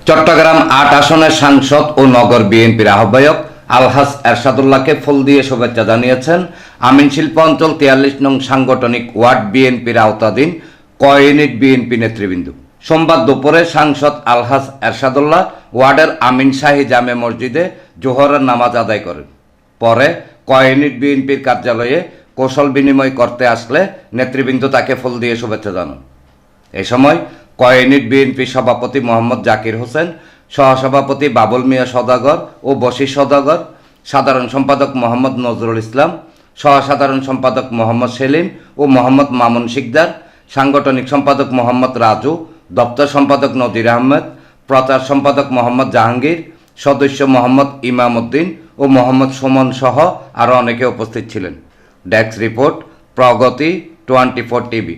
চট্টগ্রাম ৮ আসনের সাংসদ ও নগর বিএনপির আহ্বায়ক আলহাজ এরশাদুল্লাহকে ফুল দিয়ে শুভেচ্ছা জানিয়েছেন আমিন শিল্প অঞ্চল ৪৩ নং সাংগঠনিক ওয়ার্ড বিএনপির আওতাধীন ক ইউনিট বিএনপি নেতৃবৃন্দ। সোমবার দুপুরে সাংসদ আলহাজ এরশাদুল্লাহ ওয়ার্ডের আমিন শাহী জামে মসজিদে জোহরের নামাজ আদায় করেন। পরে ক ইউনিট বিএনপির কার্যালয়ে কৌশল বিনিময় করতে আসলে নেতৃবৃন্দ তাকে ফুল দিয়ে শুভেচ্ছা জানান। এ সময় ক ইউনিট বিএনপি সভাপতি মোহাম্মদ জাকির হোসেন, সহসভাপতি বাবুল মিয়া সওদাগর ও বশির সওদাগর, সাধারণ সম্পাদক মোহাম্মদ নজরুল ইসলাম, সহসাধারণ সম্পাদক মোহাম্মদ সেলিম ও মোহাম্মদ মামুন শিকদার, সাংগঠনিক সম্পাদক মোহাম্মদ রাজু, দপ্তর সম্পাদক নজির আহমেদ, প্রচার সম্পাদক মোহাম্মদ জাহাঙ্গীর, সদস্য মোহাম্মদ ইমাম উদ্দিন ও মোহাম্মদ সুমন সহ আরও অনেকে উপস্থিত ছিলেন। ডেস্ক রিপোর্ট, প্রগতি 24 টিভি।